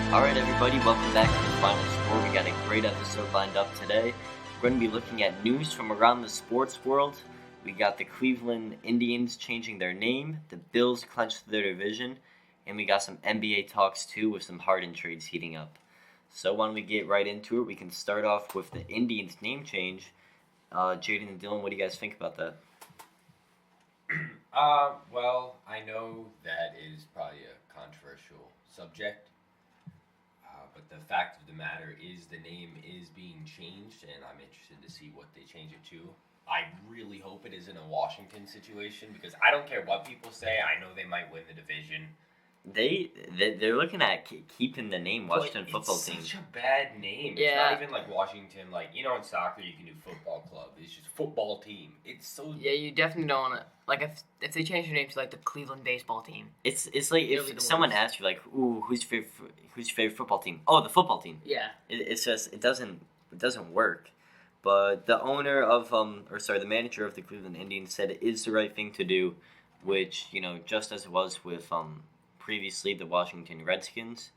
Alright everybody, welcome back to the Final Score. We got a great episode lined up today. We're going to be looking at news from around the sports world. We got the Cleveland Indians changing their name, the Bills clinched their division, and we got some NBA talks too with some Harden trades heating up. So why don't we get right into it? We can start off with the Indians name change. Jayden and Dylan, what do you guys think about that? Well, I know that is probably a controversial subject, but the fact of the matter is the name is being changed, and I'm interested to see what they change it to. I really hope it isn't a Washington situation, because I don't care what people say. I know they might win the division. They're looking at keeping the name Washington Football Team. It's such a bad name. Yeah. It's not even like Washington, like, you know, in soccer you can do football club. It's just football team. It's so... Yeah, you definitely don't want to... Like, if they change their name to, like, the Cleveland baseball team. It's like if someone asks you, like, ooh, who's your favorite football team? Oh, the football team. Yeah. It's just, it doesn't work. But the owner of, the manager of the Cleveland Indians said it is the right thing to do, which, you know, just as it was with, previously the Washington Redskins,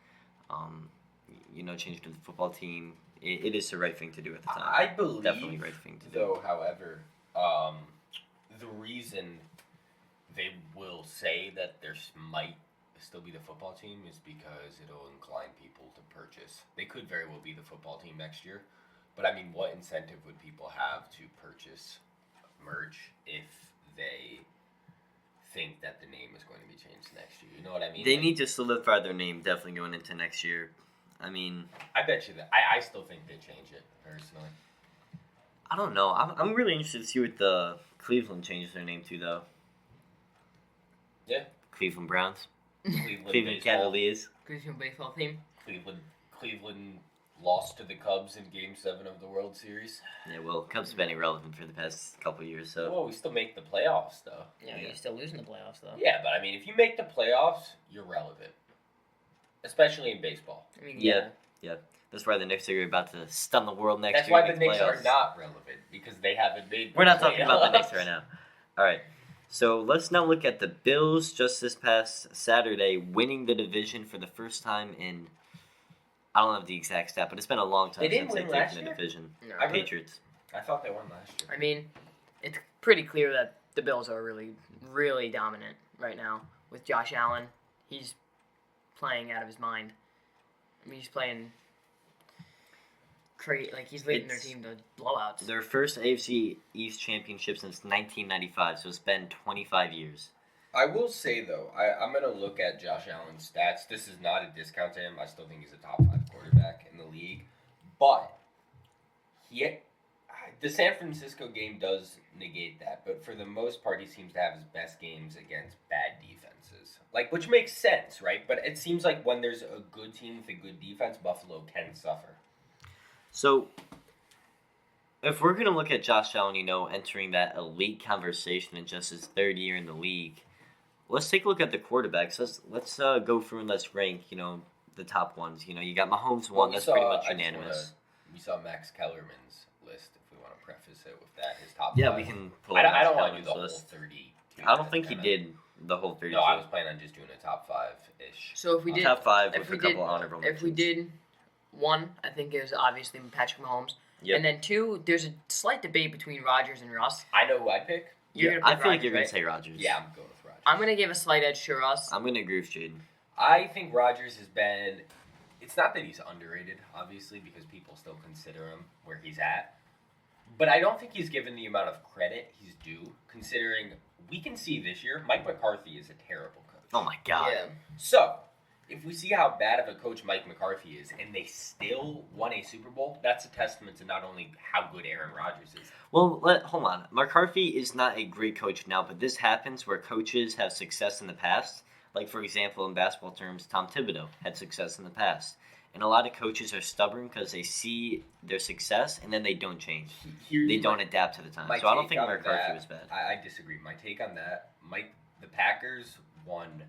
changed to the football team. It is the right thing to do at the time. I believe, definitely the right thing to do. Though, however, the reason they will say that there might still be the football team is because it'll incline people to purchase. They could very well be the football team next year, but I mean, what incentive would people have to purchase merch if they think that the name is going to be changed next year? You know what I mean? They need to solidify their name definitely going into next year. I mean, I bet you that. I still think they change it, personally. I don't know. I'm really interested to see what the Cleveland changes their name to, though. Yeah. Cleveland Browns. Cleveland Cavaliers. Cleveland baseball team. Cleveland lost to the Cubs in Game 7 of the World Series. Yeah, well, Cubs have been irrelevant for the past couple of years, so... Well, we still make the playoffs, though. Yeah, you're still losing the playoffs, though. Yeah, but I mean, if you make the playoffs, you're relevant. Especially in baseball. I mean, Yeah. That's why the Knicks are about to stun the world next That's year. why the Knicks are not relevant, because they haven't made the We're not playoffs. talking about the Knicks right now. All right. So let's now look at the Bills just this past Saturday, winning the division for the first time in... I don't have the exact stat, but it's been a long time since they've taken the division. No. Patriots. I thought they won last year. I mean, it's pretty clear that the Bills are really, really dominant right now with Josh Allen. He's playing out of his mind. I mean, he's playing... he's leading their team to blowouts. Their first AFC East championship since 1995, so it's been 25 years. I will say, though, I'm going to look at Josh Allen's stats. This is not a discount to him. I still think he's a top 5 quarterback in the league. But the San Francisco game does negate that. But for the most part, he seems to have his best games against bad defenses. Which makes sense, right? But it seems like when there's a good team with a good defense, Buffalo can suffer. So, if we're going to look at Josh Allen, entering that elite conversation in just his third year in the league, let's take a look at the quarterbacks. Let's go through and let's rank, the top ones. You got Mahomes one. That's pretty much unanimous. We saw Max Kellerman's list, if we want to preface it with that, his top 5. Yeah, we can pull I up don't want to do Kellerman's the whole list. 30. I don't think he did the whole 32. No, I was planning on just doing a top 5-ish. So if we did... Top 5 with a couple honorable mentions. If we did... 1, I think, is obviously Patrick Mahomes. Yep. And then 2, there's a slight debate between Rodgers and Russ. I know who I'd pick. I feel like you're going to say Rodgers. Yeah, I'm going with Rodgers. I'm going to give a slight edge to Russ. I'm going to agree with Jayden. I think Rodgers has been... It's not that he's underrated, obviously, because people still consider him where he's at. But I don't think he's given the amount of credit he's due, considering we can see this year Mike McCarthy is a terrible coach. Oh, my God. Yeah. So... if we see how bad of a coach Mike McCarthy is, and they still won a Super Bowl, that's a testament to not only how good Aaron Rodgers is. Well, hold on. McCarthy is not a great coach now, but this happens where coaches have success in the past. Like, for example, in basketball terms, Tom Thibodeau had success in the past. And a lot of coaches are stubborn because they see their success, and then they don't change. They don't adapt to the time. So I don't think McCarthy was bad. I disagree. My take on that, the Packers won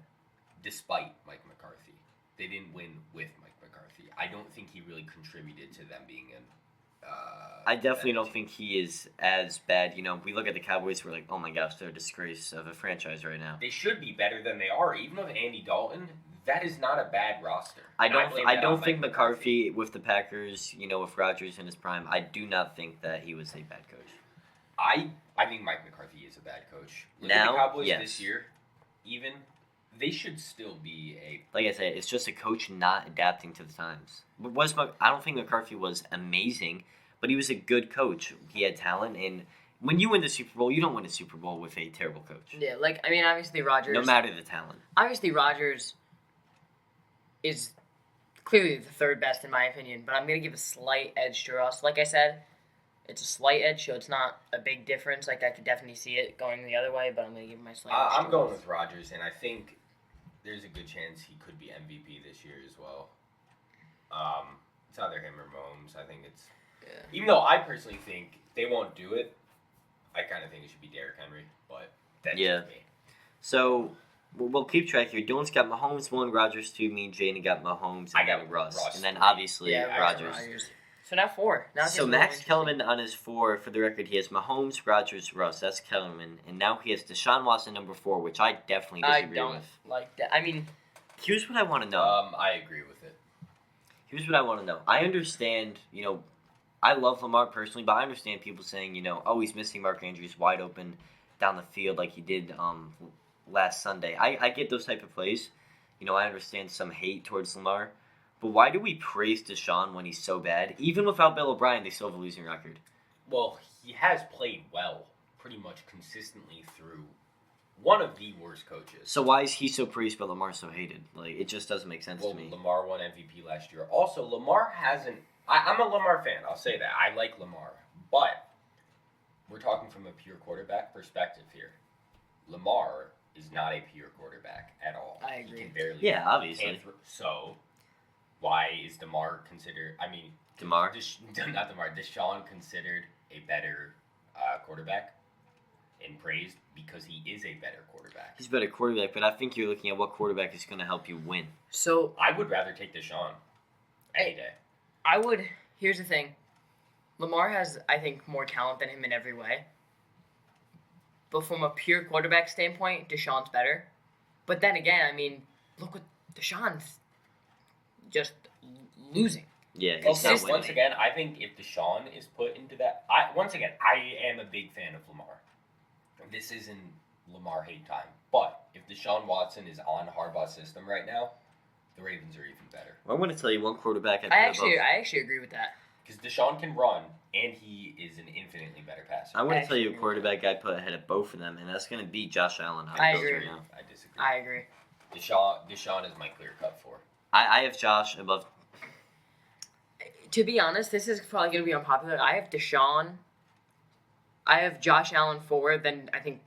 despite Mike McCarthy. They didn't win with Mike McCarthy. I don't think he really contributed to them being in I definitely don't think he is as bad. You know, we look at the Cowboys, we're like, oh my gosh, they're a disgrace of a franchise right now. They should be better than they are. Even with Andy Dalton, that is not a bad roster. I And don't. blame I that don't on think Mike McCarthy with the Packers. With Rodgers in his prime, I do not think that he was a bad coach. I think Mike McCarthy is a bad coach. Look at Now, the Cowboys yes. this year. Even they should still be a. Like I said, it's just a coach not adapting to the times. I don't think McCarthy was amazing, but he was a good coach. He had talent, and when you win the Super Bowl, you don't win a Super Bowl with a terrible coach. Yeah, obviously Rodgers. No matter the talent. Obviously Rodgers is clearly the third best in my opinion, but I'm gonna give a slight edge to Russ. Like I said, it's a slight edge, so it's not a big difference. Like I could definitely see it going the other way, but I'm gonna give my slight edge. I'm going with Rodgers, and I think there's a good chance he could be MVP this year as well. It's either him or Mahomes. I think it's. Yeah. Even though I personally think they won't do it, I kind of think it should be Derrick Henry, but that's just me. So we'll keep track here. Dylan's got Mahomes 1, Rodgers 2, me and Jayden got Mahomes, and I got then Russ. And then 3. obviously Yeah, Rodgers. So now 4. Now So Max Kellerman on his 4, for the record, he has Mahomes, Rodgers, Russ. That's Kellerman. And now he has Deshaun Watson number 4, which I definitely I disagree don't with. like that. I mean, Here's what I want to know. I agree with it. Here's what I want to know. I understand, I love Lamar personally, but I understand people saying, oh, he's missing Mark Andrews wide open down the field like he did last Sunday. I get those type of plays. I understand some hate towards Lamar. But why do we praise Deshaun when he's so bad? Even without Bill O'Brien, they still have a losing record. Well, he has played well pretty much consistently through one of the worst coaches. So why is he so praised but Lamar so hated? Like, it just doesn't make sense to me. Lamar won MVP last year. Also, Lamar hasn't... I'm a Lamar fan. I'll say that. I like Lamar. But we're talking from a pure quarterback perspective here. Lamar is not a pure quarterback at all. I agree. He can barely... Yeah, obviously. So, why is DeMar considered... DeMar? Not DeMar. Deshaun considered a better quarterback and praised because he is a better quarterback. He's a better quarterback, but I think you're looking at what quarterback is going to help you win. So I would rather take Deshaun any day. I would. Here's the thing. Lamar has, I think, more talent than him in every way. But from a pure quarterback standpoint, Deshaun's better. But then again, look what Deshaun's just losing. Yeah, he's not winning. Once again, I think if Deshaun is put into that... I am a big fan of Lamar. This isn't Lamar hate time. But if Deshaun Watson is on Harbaugh's system right now, the Ravens are even better. Well, I'm going to tell you one quarterback I actually agree with that. Because Deshaun can run, and he is an infinitely better passer. I'm going to tell you a quarterback I put ahead of both of them, and that's going to be Josh Allen. I agree. Right now. I disagree. I agree. Deshaun is my clear-cut 4. I have Josh above... To be honest, this is probably going to be unpopular. I have Deshaun. I have Josh Allen 4, then I think...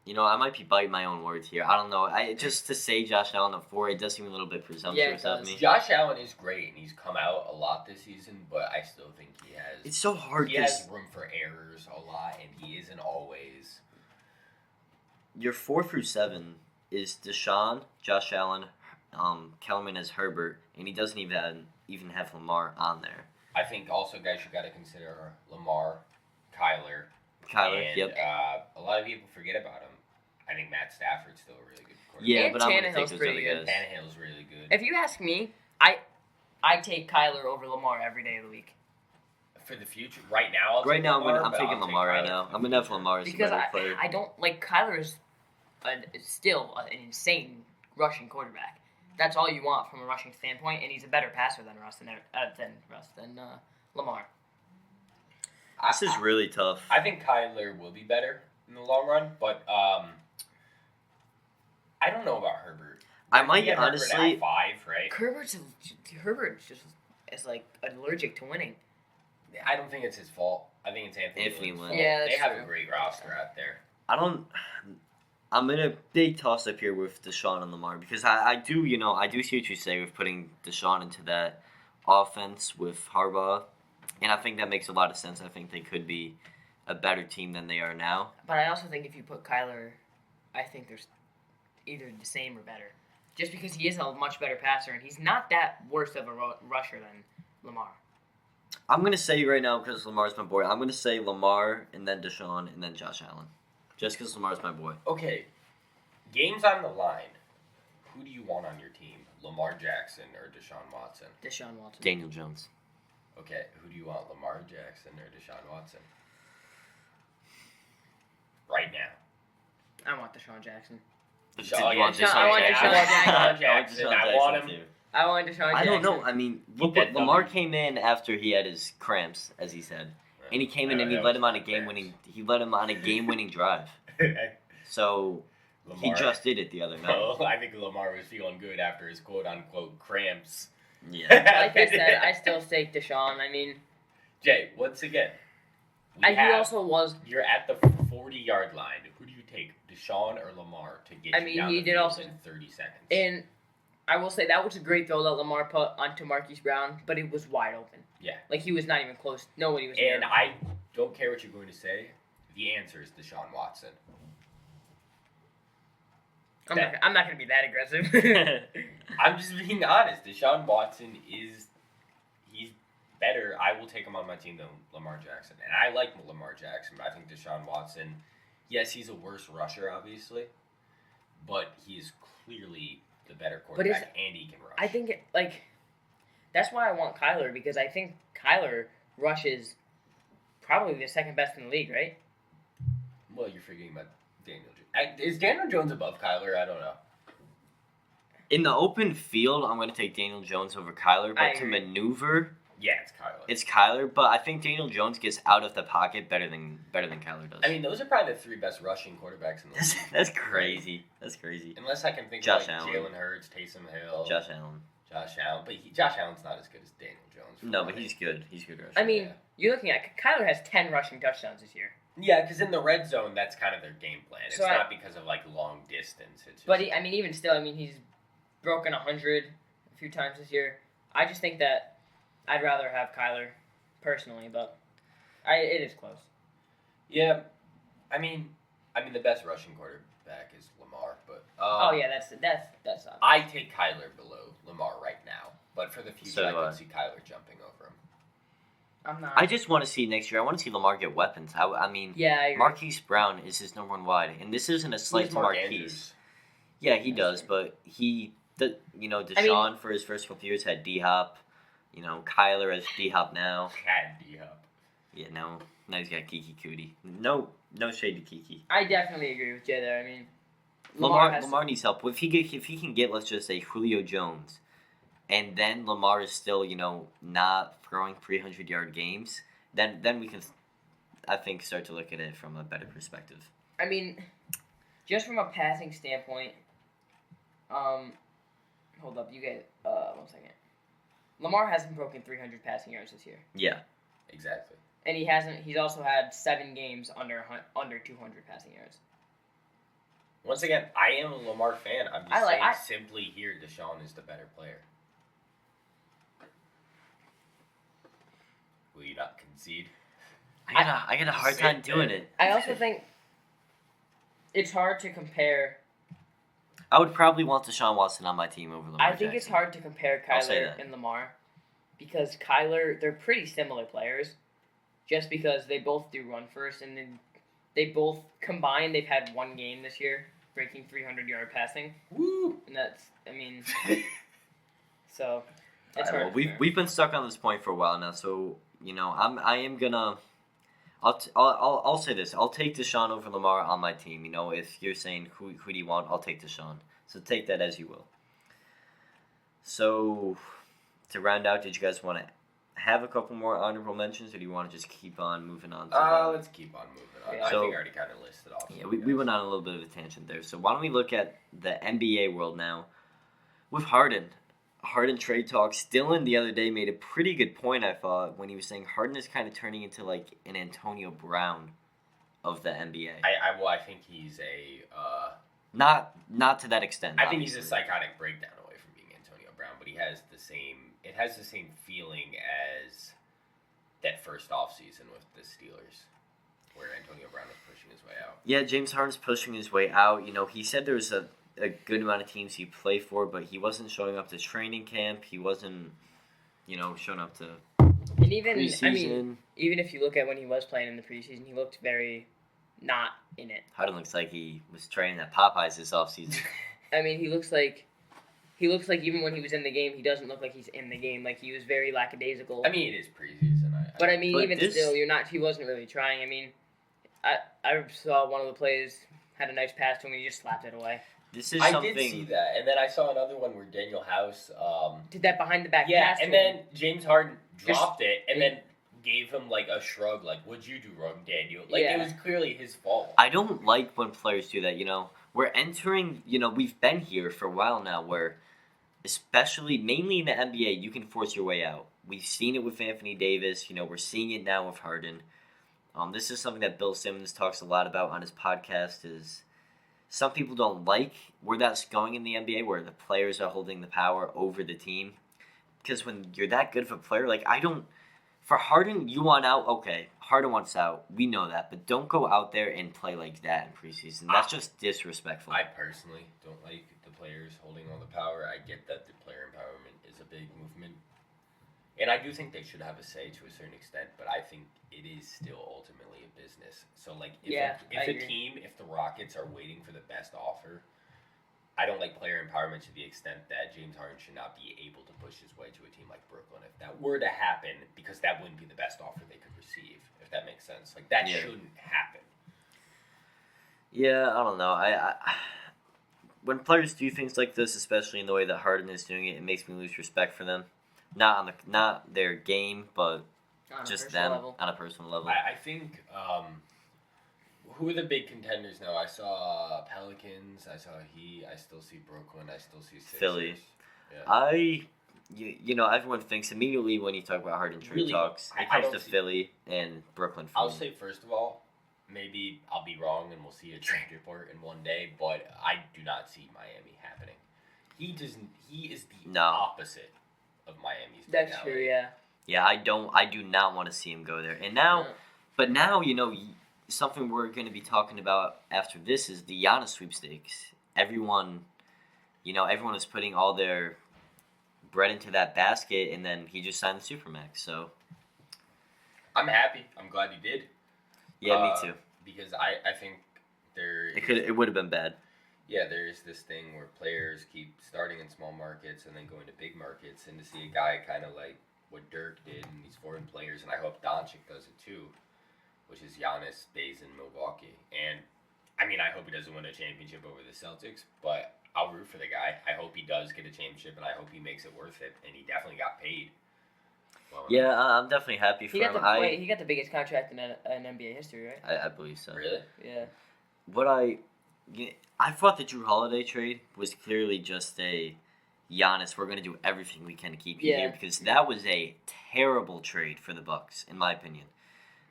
I might be biting my own words here. I don't know. Just to say Josh Allen at 4, it does seem a little bit presumptuous of me. Josh Allen is great, and he's come out a lot this season, but I still think he has... It's so hard. He has room for errors a lot, and he isn't always... Your 4 through 7 is Deshaun, Josh Allen, Kellerman as Herbert, and he doesn't even have Lamar on there. I think also, guys, you got to consider Lamar, Kyler, and, yep. A lot of people forget about him. I think Matt Stafford's still a really good quarterback. Yeah, and but I'm going to Tannehill's take those other pretty guys. good. Tannehill's really good. If you ask me, I take Kyler over Lamar every day of the week. For the future, right now, I'm taking Lamar right now. I'm going to have Lamar as a because better player. I don't like Kyler is still an insane rushing quarterback. That's all you want from a rushing standpoint, and he's a better passer than Lamar. This is really tough. I think Kyler will be better in the long run, but I don't know about Herbert. I might Herbert honestly... at 5, right? Herbert just is like allergic to winning. I don't think it's his fault. I think it's Anthony Lynn's fault. Yeah, they have true. a great roster out there. I'm in a big toss-up here with Deshaun and Lamar because I do see what you say with putting Deshaun into that offense with Harbaugh, and I think that makes a lot of sense. I think they could be a better team than they are now. But I also think if you put Kyler, I think there's either the same or better. Just because he is a much better passer, and he's not that worse of a rusher than Lamar. I'm going to say right now, because Lamar's my boy, I'm going to say Lamar, and then Deshaun, and then Josh Allen. Just because Lamar's my boy. Okay, games on the line. you want on your team? Lamar Jackson or Deshaun Watson? Deshaun Watson. Daniel Jones. Okay, who do you want, Lamar Jackson or Deshaun Watson? Right now. I want Deshaun Jackson. Deshaun, You want Deshaun- Deshaun I want Jackson? Deshaun Jackson. I want him. I want Deshaun Jackson. I don't know. I mean, look that what Lamar W. came in after he had his cramps, as he said, and he came in and he That led was him on a cramps. game-winning. He led him on a game-winning drive. So he Lamar. just did it the other night. Well, I think Lamar was feeling good after his quote-unquote cramps. Yeah. Like I said, I still take Deshaun. I mean, Jay, once again, he also was. you're at the 40-yard line. Who do you take, Deshaun or Lamar, to get I you mean, down he the did field also- in 30 seconds? And I will say that was a great throw that Lamar put onto Marquise Brown, but it was wide open. Yeah. Like he was not even close. Nobody was there. And I don't care what you're going to say. The answer is Deshaun Watson. I'm not going to be that aggressive. I'm just being honest. Deshaun Watson he's better. I will take him on my team than Lamar Jackson. And I like Lamar Jackson, but I think Deshaun Watson, yes, he's a worse rusher, obviously, but he is clearly the better quarterback, and he can rush. I think that's why I want Kyler, because I think Kyler rushes probably the second best in the league, right? Well, you're forgetting about Daniel Jones. Is Daniel Jones above Kyler? I don't know. In the open field, I'm going to take Daniel Jones over Kyler, I but to agree. maneuver, Yeah, it's Kyler. it's Kyler. But I think Daniel Jones gets out of the pocket better than Kyler does. I mean, those are probably the three best rushing quarterbacks in the league. that's crazy. That's crazy. Unless I can think Josh of like Allen. Jalen Hurts, Taysom Hill, Josh Allen. Josh Allen. But Josh Allen's not as good as Daniel Jones. for No, but running. he's good. He's good rusher. I mean, Yeah. you're looking at Kyler has 10 rushing touchdowns this year. Yeah, because in the red zone, that's kind of their game plan. It's So not because of like long distance. It's just, But even still, he's broken 100 a few times this year. I just think that I'd rather have Kyler personally, but it is close. yeah, I mean, the best rushing quarterback is Lamar, but Oh yeah, that's obvious. I take Kyler below Lamar right now. But for the future, So I do can I. see Kyler jumping over him. I'm not. I just want to see next year. I want to see Lamar get weapons. I mean, Yeah, I agree. Marquise Brown is his number one wide, and this isn't a slight to Mark Marquise. Andrews. Yeah, he That's does, true. but Deshaun for his first couple years had D Hop. Kyler has D Hop now. Had D-Hop. Yeah, now he's got Kiki Cootie. No shade to Kiki. I definitely agree with Jay there. Lamar Lamar needs help. If he can get, let's just say, Julio Jones, and then Lamar is still not throwing 300-yard games, then we can, I think, start to look at it from a better perspective. Just from a passing standpoint, hold up, you guys, 1 second. Lamar hasn't broken 300 passing yards this year, Yeah. Exactly. and he's also had 7 games under 200 passing yards. Once again, I am a Lamar fan. I'm just saying simply here, Deshaun is the better player. Will you not concede? I got a hard time doing it. I also think it's hard to compare. I would probably want Deshaun Watson on my team over Lamar I think it's Jackson. hard to compare I'll say Kyler that. and Lamar because Kyler, they're pretty similar players, just because they both do run first, and then they both combined. They've had 1 game this year breaking 300-yard passing, Woo! and that's so it's Well, hard. to we've compare. we've been stuck on this point for a while now, so I am gonna. I'll say this. I'll take Deshaun over Lamar on my team. If you're saying who do you want, I'll take Deshaun. So take that as you will. So to round out, did you guys want to have a couple more honorable mentions, or do you want to just keep on moving on? Let's keep on moving on. Yeah. I So- think I already kind of listed off. Yeah, we went on a little bit of a tangent there. So why don't we look at the NBA world now with Harden? Harden trade talks. Dylan the other day made a pretty good point, I thought, when he was saying Harden is kind of turning into like an Antonio Brown of the NBA. I think he's a. Not to that extent. I think he's a obviously. psychotic breakdown away from being Antonio Brown, but he has the same. It has the same feeling as that first offseason with the Steelers, where Antonio Brown was pushing his way out. Yeah, James Harden's pushing his way out. He said there was a good amount of teams he played for, but he wasn't showing up to training camp. He wasn't, showing up to And even preseason. even if you look at when he was playing in the preseason, he looked very not in it. Harden looks like he was training at Popeyes this offseason. He looks like he looks like even when he was in the game, he doesn't look like he's in the game. Like, he was very lackadaisical. I mean, it is preseason. But I mean, But even this- still, he wasn't really trying. I mean, I saw one of the plays had a nice pass to him and he just slapped it away. This is I something. did see that, and then I saw another one where Daniel House. Did that behind the back Yeah, pass and to then him. James Harden Just- dropped it, and then gave him like a shrug, like, "What'd you do wrong, Daniel?" Like Yeah. it was clearly his fault. I don't like when players do that. We're entering. We've been here for a while now, where, especially mainly in the NBA, you can force your way out. We've seen it with Anthony Davis. We're seeing it now with Harden. This is something that Bill Simmons talks a lot about on his podcast. Is some people don't like where that's going in the NBA, where the players are holding the power over the team. Because when you're that good of a player, like I don't. For Harden, you want out. Okay, Harden wants out. We know that, but don't go out there and play like that in preseason. That's just disrespectful. I personally don't like the players holding all the power. I get that the player empowerment is a big movement, and I do think they should have a say to a certain extent. But I think it is still ultimately a business. So, like, if the Rockets are waiting for the best offer, I don't like player empowerment to the extent that James Harden should not be able to push his way to a team like Brooklyn. If that were to happen, because that wouldn't be the best offer they could receive, if that makes sense. Like, that shouldn't happen. Yeah, I don't know. I when players do things like this, especially in the way that Harden is doing it, it makes me lose respect for them. Not their game, but On a just personal them level. on a personal level. I think who are the big contenders now? I saw Pelicans. I saw Heat. I still see Brooklyn. I still see Sixers. Philly. Yeah. Everyone thinks immediately when you talk about Harden trade Really, talks, it I comes don't to see- Philly and Brooklyn. For I'll me. say first of all, maybe I'll be wrong and we'll see a trade report in one day, but I do not see Miami happening. He is the No. opposite of Miami's That's mentality. true, yeah. Yeah, I do not want to see him go there. And now, No. but now something we're going to be talking about after this is the Giannis sweepstakes. Everyone is putting all their bread into that basket, and then he just signed the Supermax. So I'm happy. I'm glad he did. yeah, me too. Because I think It would have been bad. Yeah, there's this thing where players keep starting in small markets and then going to big markets, and to see a guy kind of like what Dirk did and these foreign players, and I hope Doncic does it too, which is Giannis stays in Milwaukee. And I mean, I hope he doesn't win a championship over the Celtics, but I'll root for the guy. I hope he does get a championship, and I hope he makes it worth it, and he definitely got paid. Well, Yeah, I'm definitely happy for He got him. he got the biggest contract in NBA history, right? I believe so. Really? Yeah. I thought the Drew Holiday trade was clearly just a Giannis. We're going to do everything we can to keep you Yeah. here, because that was a terrible trade for the Bucks, in my opinion.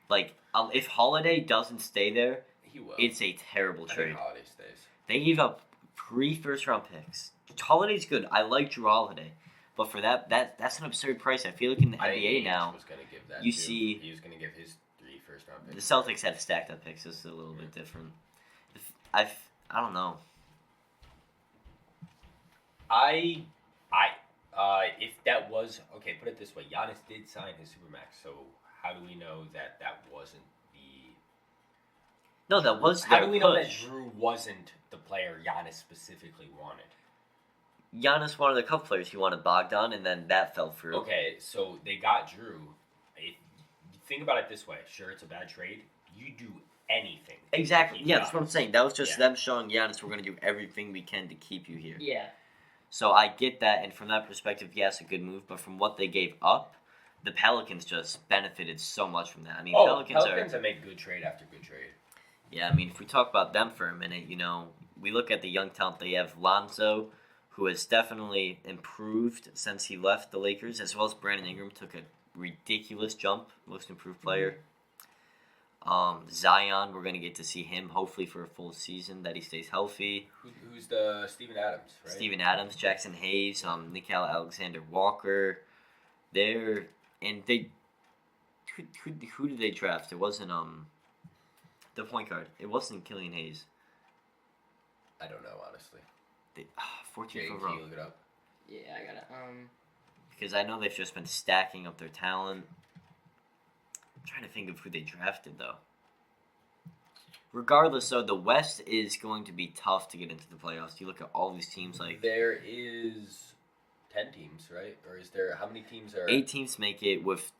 Like, if Holiday doesn't stay there, He will. it's a terrible I think trade. Holiday stays. They gave up 3 first-round picks. Holiday's good. I like Drew Holiday, but for that's an absurd price. I feel like in the I think NBA Ainge now, was going to give that you too. see- he was going to give his 3 first-round the picks. Celtics had stacked up picks. It's a little bit different. I don't know. If that was okay, put it this way: Giannis did sign his supermax. So how do we know that wasn't the? No, that was How their do we know that push. Drew wasn't the player Giannis specifically wanted? Giannis wanted a couple players. He wanted Bogdan, and then that fell through. Okay, so they got Drew. Think about it this way: sure, it's a bad trade. You do anything. to Exactly. keep Yeah, that's what I'm Giannis. saying. That was just Yeah. them showing Giannis, we're going to do everything we can to keep you here. Yeah. So I get that, and from that perspective, yes, a good move. But from what they gave up, the Pelicans just benefited so much from that. I mean, Pelicans have made good trade after good trade. Yeah, I mean, if we talk about them for a minute, we look at the young talent. They have Lonzo, who has definitely improved since he left the Lakers, as well as Brandon Ingram took a ridiculous jump, most improved player. Zion, we're going to get to see him hopefully for a full season, that he stays healthy. Who's the Steven Adams, right? Steven Adams, Jackson Hayes, Nickeil Alexander-Walker. Who did they draft? It wasn't the point guard. It wasn't Killian Hayes. I don't know, honestly. 14th Jay, can overall. you look it up? Yeah, I got it. Because I know they've just been stacking up their talent. I'm trying to think of who they drafted, though. Regardless, though, the West is going to be tough to get into the playoffs. You look at all these teams like There is 10 teams, right? Or is there, how many teams are... 8 teams make it with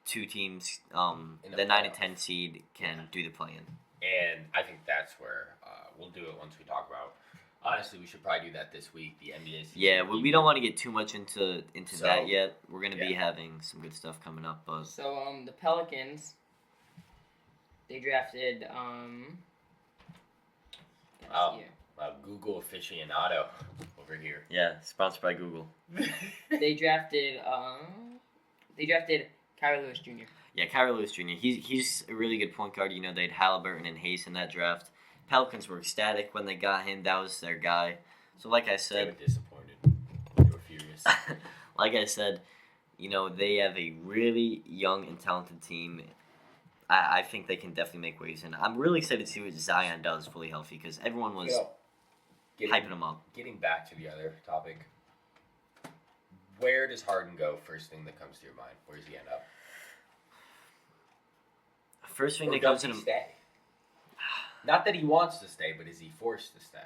2 teams. In the The 9 and playoffs. 10 seed can do the play-in. And I think that's where we'll do it once we talk about... Honestly, we should probably do that this week, the NBA season. Yeah, we don't want to get too much into So, that yet. We're going to be yeah. having some good stuff coming up. But So the Pelicans, they drafted Oh. Google aficionado over here. yeah, sponsored by Google. they drafted Kyrie Lewis Jr. Yeah, Kyrie Lewis Jr. He's a really good point guard. You know, they had Halliburton and Hayes in that draft. Pelicans were ecstatic when they got him. That was their guy. So, like I They said, were disappointed. They were furious. like I said, you know, they have a really young and talented team. I think they can definitely make waves, and I'm really excited to see what Zion does fully healthy because everyone was hyping him up. Getting back to the other topic, where does Harden go? First thing that comes to your mind. Where does he end up? First thing Or that does comes he in. stay? Not that he wants to stay, but is he forced to stay?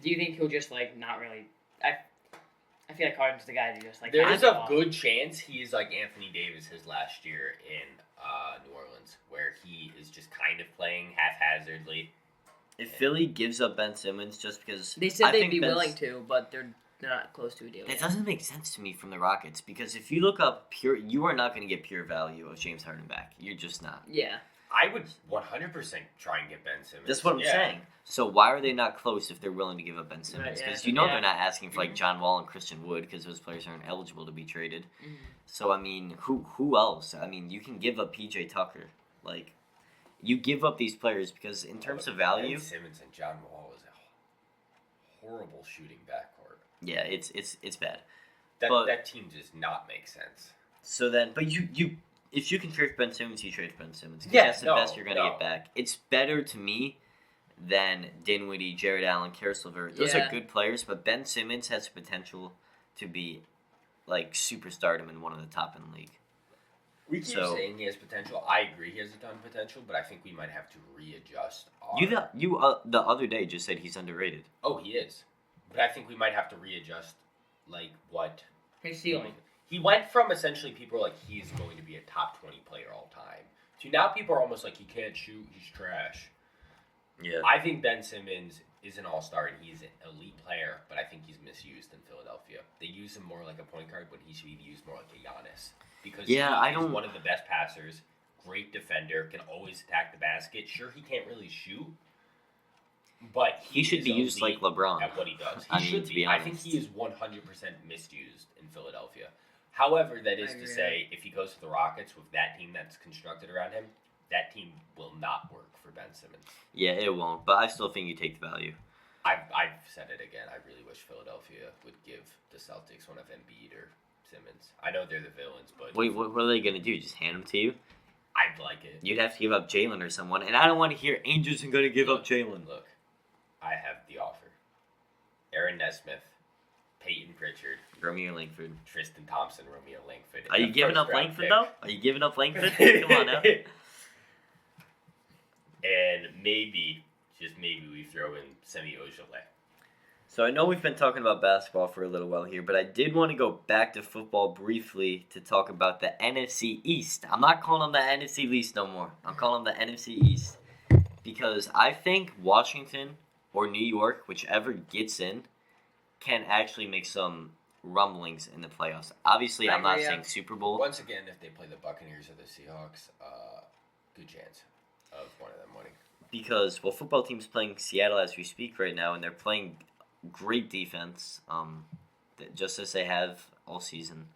Do you think he'll just like not really? I feel like Harden's the guy to just like. There not is give a up. good chance he is like Anthony Davis his last year in New Orleans, where he is just kind of playing haphazardly. If Philly gives up Ben Simmons just because They said I they'd think be Ben's- willing to, but they're not close to a deal. That yet. doesn't make sense to me from the Rockets because if you look up pure, you are not going to get pure value of James Harden back. You're just not. Yeah. I would 100% try and get Ben Simmons. That's what I'm Yeah. saying. So why are they not close if they're willing to give up Ben Simmons? Right, yeah. Because you know Yeah. they're not asking for like John Wall and Christian Wood because those players aren't eligible to be traded. Mhm. So I mean, who else? I mean, you can give up PJ Tucker. Like, you give up these players because in terms of value, Ben Simmons and John Wall is a horrible shooting backcourt. yeah, it's bad. That But- that team does not make sense. So then, but you if you can trade Ben Simmons, you trade Ben Simmons. 'Cause Yeah, that's the no, best you're gonna no. get back. It's better to me than Dinwiddie, Jared Allen, Caris LeVert. Those Yeah. are good players, but Ben Simmons has potential to be like superstardom and one of the top in the league. We keep So- saying he has potential. I agree he has a ton of potential, but I think we might have to readjust our... You the other day just said he's underrated. Oh, he is. But I think we might have to readjust, like, what... His ceiling. He went from essentially people are like, he's going to be a top 20 player all time, to now people are almost like, he can't shoot, he's trash. Yeah. I think Ben Simmons is an all-star and he's an elite player, but I think he's misused in Philadelphia. They use him more like a point guard, but he should be used more like a Giannis. Because Yeah, he's one of the best passers, great defender, can always attack the basket. Sure, he can't really shoot, but He should is be used like elite LeBron. at what he does. He I mean, should to be I think honest. he is 100% misused in Philadelphia. However, that is I to agree. say, if he goes to the Rockets with that team that's constructed around him, that team will not work for Ben Simmons. Yeah, it won't. But I still think you take the value. I've said it again. I really wish Philadelphia would give the Celtics one of Embiid or Simmons. I know they're the villains, but Wait, what are they gonna do? Just hand them to you? I'd like it. You'd have to give up Jalen or someone, and I don't want to hear Angels are gonna give up Jalen. Look, I have the offer. Aaron Nesmith, Peyton Pritchard, Romeo Langford. Tristan Thompson, Romeo Langford. Are you and a giving up first-round Langford pick. though? Are you giving up Langford? Come on now. And maybe, just maybe, we throw in Semi Ojeleye. So I know we've been talking about basketball for a little while here, but I did want to go back to football briefly to talk about the NFC East. I'm not calling them the NFC East no more. I'm calling them the NFC East because I think Washington or New York, whichever gets in, can actually make some rumblings in the playoffs. Obviously, I I'm not agree, yeah. saying Super Bowl. Once again, if they play the Buccaneers or the Seahawks, good chance of one of them winning. Because, well, football team's playing Seattle as we speak right now, and they're playing great defense, just as they have all season.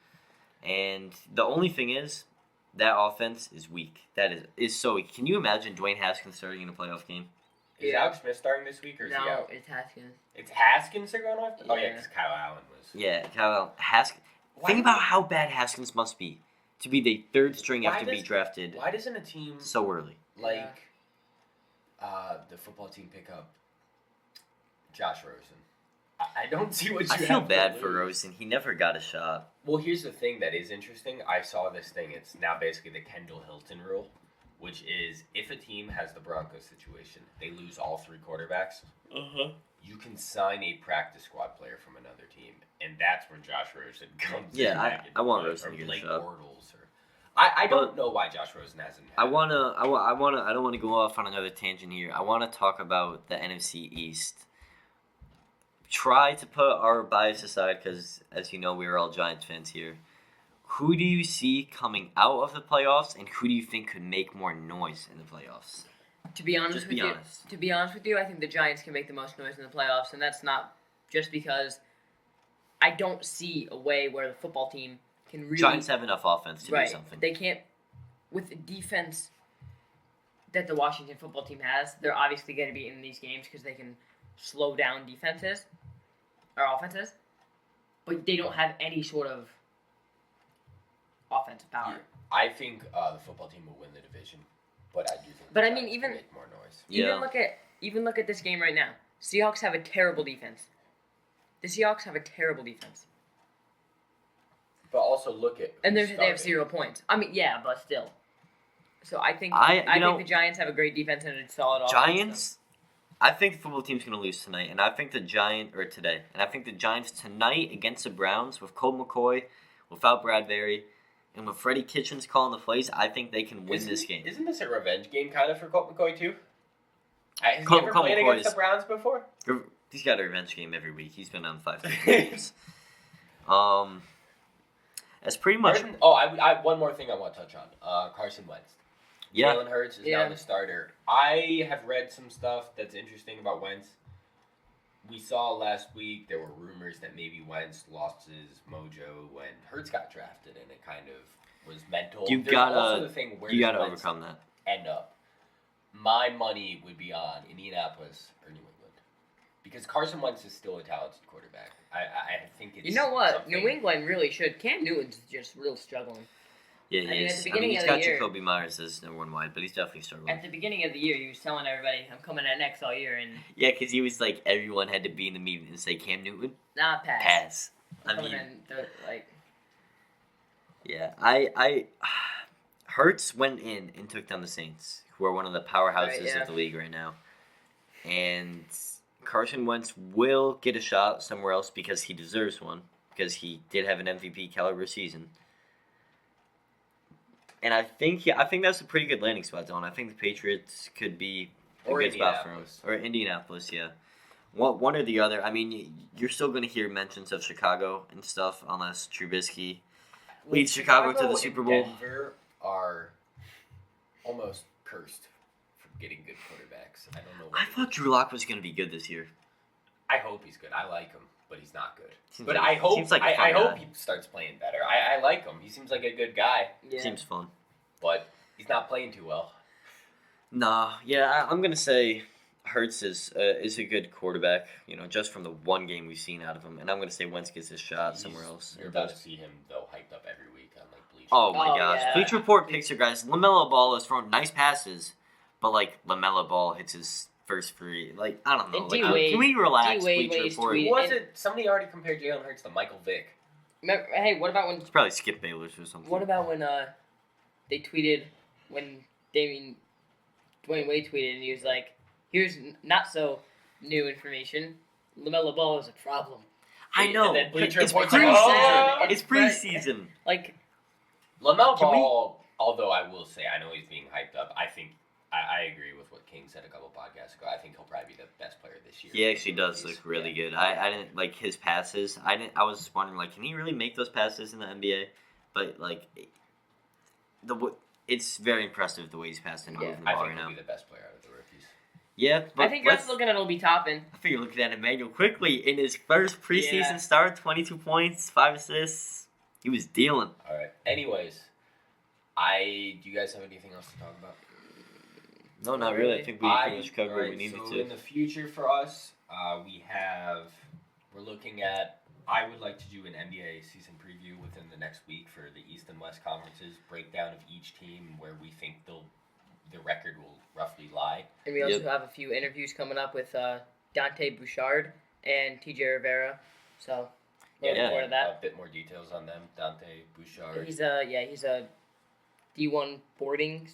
And the only thing is, that offense is weak. That is so weak. Can you imagine Dwayne Haskins starting in a playoff game? Is Yeah. Alex Smith starting this week or is he No, out? it's Haskins. It's Haskins they're going off? Oh, yeah, Yeah. because Kyle Allen was. Yeah, Kyle Haskins. Think about how bad Haskins must be to be the third string Why after being does- drafted Why doesn't a team so early? like the football team pick up Josh Rosen? I don't see what you I feel have to bad for lose. Rosen. He never got a shot. Well, here's the thing that is interesting. I saw this thing. It's now basically the Kendall Hilton rule, which is if a team has the Broncos situation, they lose all 3 quarterbacks. You can sign a practice squad player from another team, and that's where Josh Rosen comes in. Yeah, I want Rosen to get a Blake shot. Bortles, or I don't know why Josh Rosen hasn't. I don't want to go off on another tangent here. I want to talk about the NFC East. Try to put our bias aside because, as you know, we are all Giants fans here. Who do you see coming out of the playoffs, and who do you think could make more noise in the playoffs? To be honest with you, I think the Giants can make the most noise in the playoffs, and that's not just because I don't see a way where the football team can really. Giants have enough offense to do something. They can't, with the defense that the Washington football team has. They're obviously going to be in these games because they can slow down defenses or offenses, but they don't have any sort of offensive power. Yeah. I think the football team will win the division, but I do think. But I mean, even make more noise. Even look at this game right now. Seahawks have a terrible defense. The Seahawks have a terrible defense. But also look at and they have 0 points. I mean, yeah, but still. So I think the Giants have a great defense and a solid offense. Giants. I think the football team's going to lose tonight, and I think the Giants tonight against the Browns with Colt McCoy, without Bradbury, and with Freddie Kitchens calling the plays, I think they can win this game. Isn't this a revenge game kind of for Colt McCoy too? Has he ever played against the Browns before? He's got a revenge game every week. He's been on 5 games. That's pretty much. I one more thing I want to touch on. Carson Wentz. Yeah. Jalen Hurts is now the starter. I have read some stuff that's interesting about Wentz. We saw last week there were rumors that maybe Wentz lost his mojo when Hurts got drafted, and it kind of was mental. You gotta overcome that. End up. My money would be on Indianapolis or New England because Carson Wentz is still a talented quarterback. I think it's. You know what? New England really should. Cam Newton's just real struggling. Yeah, he is. He's got Jacoby Myers as number 1 wide, but he's definitely struggling. At the beginning of the year, he was telling everybody, "I'm coming at next all year," and yeah, because he was like everyone had to be in the meeting and say Cam Newton. Nah, pass. Yeah, Hurts went in and took down the Saints, who are one of the powerhouses of the league right now, and Carson Wentz will get a shot somewhere else because he deserves one because he did have an MVP caliber season. And I think that's a pretty good landing spot, Dylan. I think the Patriots could be a good spot for him. Or Indianapolis, yeah. One or the other. I mean, you're still going to hear mentions of Chicago and stuff unless Trubisky leads Chicago to the Super Bowl. Denver are almost cursed for getting good quarterbacks. I don't know. I thought Drew Lock was going to be good this year. I hope he's good. I like him, but he's not good. I hope he starts playing better. I like him. He seems like a good guy. Yeah. Seems fun. But he's not playing too well. Nah, yeah, I'm going to say Hurts is a good quarterback, just from the one game we've seen out of him. And I'm going to say Wentz gets his shot somewhere else. You're about to see him, though, hyped up every week on, Bleacher. Oh, my gosh. Yeah. Bleacher Report picture, guys. LaMelo Ball is throwing nice passes, but, LaMelo Ball hits his first free. I don't know. Can we relax, Bleacher Report? Was it somebody already compared Jalen Hurts to Michael Vick? Hey, what about when... It's probably Skip Bayless or something. What about when they tweeted, when Dwayne Wade tweeted, and he was like, here's not so new information. LaMelo Ball is a problem. I know. And then Bleacher it's Report's preseason. It's preseason. LaMelo Ball, although I will say, I know he's being hyped up, I agree with what King said a couple podcasts ago. I think he'll probably be the best player this year. He actually does look really good. I didn't like his passes. I was wondering, can he really make those passes in the NBA? But, it's very impressive the way he's passing and moving the ball right now. I think he'll be the best player out of the rookies. Yeah, but I think you're looking at Obi Toppin. I think you're looking at Emmanuel quickly in his first preseason start, 22 points, 5 assists. He was dealing. All right. Anyways, do you guys have anything else to talk about? No, not really. I think we pretty much covered what we needed to. In the future for us, we're looking at. I would like to do an NBA season preview within the next week for the East and West conferences, breakdown of each team, where we think the record will roughly lie. And we also have a few interviews coming up with Dante Bouchard and TJ Rivera. So, looking forward to that. A bit more details on them. Dante Bouchard. He's a D1 boarding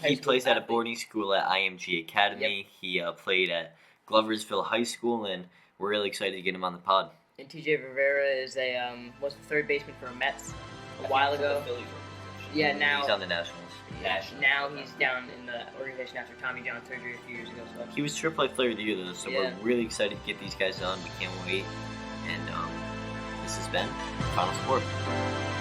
He plays at a boarding school at IMG Academy. Yep. He played at Gloversville High School, and we're really excited to get him on the pod. And TJ Rivera is was the third baseman for Mets a while ago. Yeah, now he's on the Nationals. Now he's down in the organization after Tommy John surgery a few years ago. So. He was AAA Player of the Year, though, so we're really excited to get these guys on. We can't wait. And this has been Final Score.